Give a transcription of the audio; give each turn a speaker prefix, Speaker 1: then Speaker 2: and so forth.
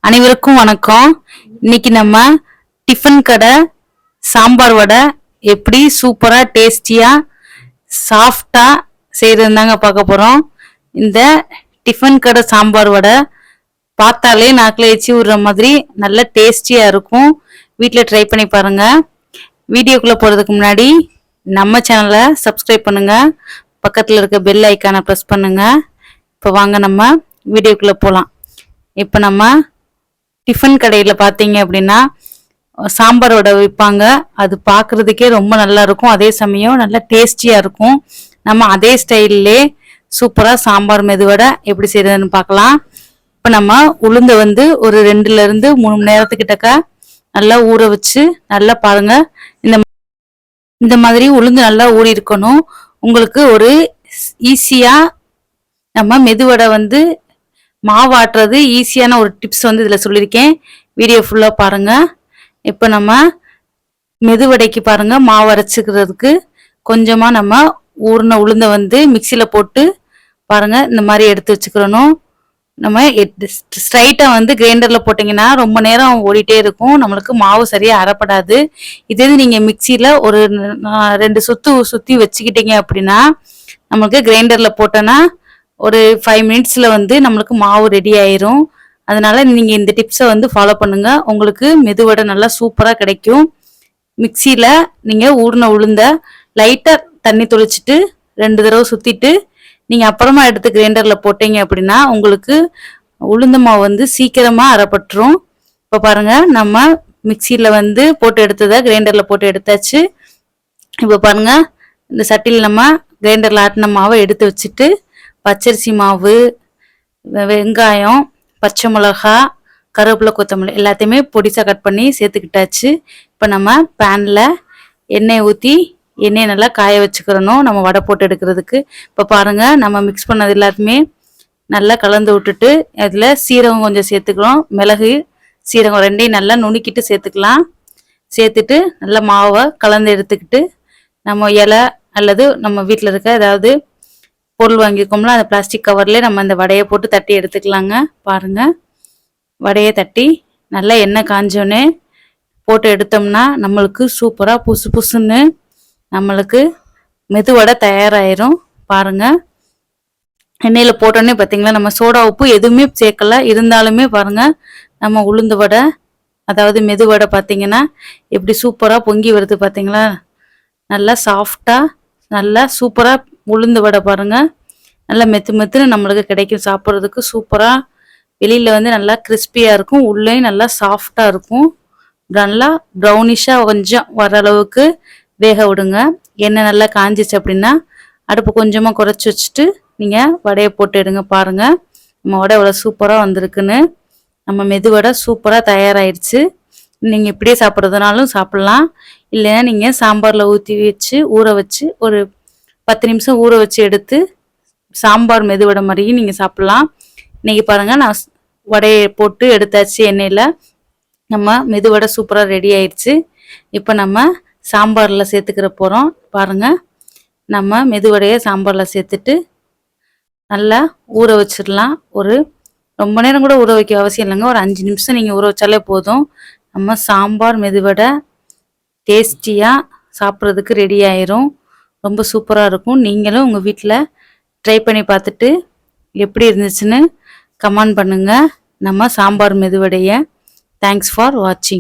Speaker 1: அனைவருக்கும் வணக்கம். இன்னைக்கு நம்ம டிஃபன் கடை சாம்பார் வடை எப்படி சூப்பரா டேஸ்டியா சாஃப்டா செய்யறதுதாங்க பார்க்க போறோம். இந்த டிஃபன் கடை சாம்பார் வடை பார்த்தாலே நாக்கில் எச்சி விடுற மாதிரி நல்ல டேஸ்டியா இருக்கும். வீட்டில் ட்ரை பண்ணி பாருங்க. வீடியோக்குள்ள போறதுக்கு முன்னாடி நம்ம சேனலை சப்ஸ்கிரைப் பண்ணுங்க, பக்கத்தில் இருக்க பெல் ஐக்கானை ப்ரெஸ் பண்ணுங்க. இப்போ வாங்க நம்ம வீடியோக்குள்ள போகலாம். இப்போ நம்ம டிஃபன் கடையில் பார்த்தீங்க அப்படின்னா சாம்பார் வடை விற்பாங்க. அது பார்க்குறதுக்கே ரொம்ப நல்லா இருக்கும், அதே சமயம் நல்லா டேஸ்டியாக இருக்கும். நம்ம அதே ஸ்டைல்லே சூப்பராக சாம்பார் மெதுவடை எப்படி செய்யறதுன்னு பார்க்கலாம். இப்போ நம்ம உளுந்தை ஒரு 2 to 3 மணி நேரத்துக்கிட்டக்க நல்லா ஊற வச்சு நல்லா பாருங்க. இந்த மாதிரி உளுந்து நல்லா ஊறி இருக்கணும். உங்களுக்கு ஒரு ஈஸியாக நம்ம மெதுவடை மாவு ஆட்டுறது ஈஸியான ஒரு டிப்ஸ் இதில் சொல்லியிருக்கேன். வீடியோ ஃபுல்லாக பாருங்கள். இப்போ நம்ம மெதுவடைக்கு பாருங்கள், மாவு அரைச்சிக்கிறதுக்கு கொஞ்சமாக நம்ம ஊறின உளுந்தை மிக்சியில் போட்டு பாருங்கள் இந்த மாதிரி எடுத்து வச்சுக்கிறணும். நம்ம ஸ்ட்ரைட்டாக கிரைண்டரில் போட்டிங்கன்னா ரொம்ப நேரம் ஓடிட்டே இருக்கும், நம்மளுக்கு மாவு சரியாக அரைப்படாது. இதே நீங்கள் மிக்சியில் ஒரு 2 சுற்று சுற்றி வச்சுக்கிட்டீங்க அப்படின்னா நம்மளுக்கு கிரைண்டரில் போட்டோன்னா ஒரு 5 மினிட்ஸில் நம்மளுக்கு மாவு ரெடி ஆயிரும். அதனால நீங்கள் இந்த டிப்ஸை ஃபாலோ பண்ணுங்க, உங்களுக்கு மெதுவடை நல்லா சூப்பராக கிடைக்கும். மிக்சியில் நீங்கள் ஊறின உளுந்த லைட்டாக தண்ணி தொளிச்சிட்டு 2 தடவை சுற்றிட்டு நீங்கள் அப்புறமா எடுத்து கிரைண்டரில் போட்டீங்க அப்படின்னா உங்களுக்கு உளுந்த மாவு சீக்கிரமாக அரைப்பட்டுரும். இப்போ பாருங்கள், நம்ம மிக்சியில் போட்டு எடுத்ததை கிரைண்டரில் போட்டு எடுத்தாச்சு. இப்போ பாருங்கள், இந்த சட்டியில் நம்ம கிரைண்டரில் ஆட்டின மாவை எடுத்து வச்சுட்டு பச்சரிசி மாவு, வெங்காயம், பச்சை மிளகா, கருவேப்பிலை, கொத்தமல்லி எல்லாத்தையுமே பொடிசாக கட் பண்ணி சேர்த்துக்கிட்டாச்சு. இப்போ நம்ம பேனில் எண்ணெய் ஊற்றி எண்ணெயை நல்லா காய வச்சுக்கிறணும் நம்ம வடை போட்டு எடுக்கிறதுக்கு. இப்போ பாருங்கள், நம்ம மிக்ஸ் பண்ணது எல்லாத்தையுமே நல்லா கலந்து விட்டுட்டு அதில் சீரகம் கொஞ்சம் சேர்த்துக்கிறோம், மிளகு சீரகம் 2ஐயும் நல்லா நுணுக்கிட்டு சேர்த்துக்கலாம். சேர்த்துட்டு நல்லா மாவை கலந்து எடுத்துக்கிட்டு நம்ம இலை அல்லது நம்ம வீட்டில் இருக்க ஏதாவது பொருள் வாங்கியிருக்கோம்ல அந்த பிளாஸ்டிக் கவர்லேயே நம்ம அந்த வடையை போட்டு தட்டி எடுத்துக்கலாங்க. பாருங்கள், வடையை தட்டி நல்லா எண்ணெய் காஞ்சோன்னே போட்டு எடுத்தோம்னா நம்மளுக்கு சூப்பராக புசு புசுன்னு நம்மளுக்கு மெதுவடை தயாராகிரும். பாருங்கள், எண்ணெயில் போட்டோன்னே பார்த்தீங்களா நம்ம சோடா உப்பு எதுவுமே சேர்க்கல, இருந்தாலுமே பாருங்கள் நம்ம உளுந்து வடை அதாவது மெதுவடை பார்த்தீங்கன்னா எப்படி சூப்பராக பொங்கி வருது பார்த்தீங்களா. நல்லா சாஃப்டாக நல்லா சூப்பராக உளுந்து வடை பாருங்கள் நல்லா மெத்துன்னு நம்மளுக்கு கிடைக்கும். சாப்பிட்றதுக்கு சூப்பராக வெளியில் நல்லா கிறிஸ்பியாக இருக்கும், உள்ளேயும் நல்லா சாஃப்டாக இருக்கும். நல்லா ப்ரௌனிஷாக கொஞ்சம் வர அளவுக்கு வேக விடுங்க. எண்ணெய் நல்லா காஞ்சிச்சு அப்படின்னா அடுப்பு கொஞ்சமாக குறைச்சி வச்சுட்டு நீங்கள் வடையை போட்டு எடுங்க. பாருங்கள், நம்ம வடை எவ்வளோ சூப்பராக வந்திருக்குன்னு. நம்ம மெதுவடை சூப்பராக தயாராகிடுச்சு. நீங்கள் இப்படியே சாப்பிட்றதுனாலும் சாப்பிட்லாம், இல்லைன்னா நீங்கள் சாம்பாரில் ஊற்றி வச்சு ஊற வச்சு ஒரு 10 நிமிஷம் ஊற வச்சு எடுத்து சாம்பார் மெதுவடை மாதிரியும் நீங்கள் சாப்பிட்லாம். இன்றைக்கி பாருங்கள், நான் வடையை போட்டு எடுத்தாச்சு எண்ணெயில். நம்ம மெதுவடை சூப்பராக ரெடி ஆயிடுச்சு. இப்போ நம்ம சாம்பாரில் சேர்த்துக்கிற போகிறோம். பாருங்கள், நம்ம மெதுவடையை சாம்பாரில் சேர்த்துட்டு நல்லா ஊற வச்சிடலாம். ஒரு ரொம்ப நேரம் கூட ஊற வைக்க அவசியம் இல்லைங்க, ஒரு 5 நிமிஷம் நீங்கள் ஊற வச்சாலே போதும். நம்ம சாம்பார் மெதுவடை டேஸ்டியாக சாப்பிட்றதுக்கு ரெடி ஆயிரும். ரொம்ப சூப்பராக இருக்கும். நீங்களும் உங்கள் வீட்டில் ட்ரை பண்ணி பார்த்துட்டு எப்படி இருந்துச்சுன்னு கமெண்ட் பண்ணுங்கள் நம்ம சாம்பார் மெதுவடையை. தேங்க்ஸ் ஃபார் வாட்சிங்.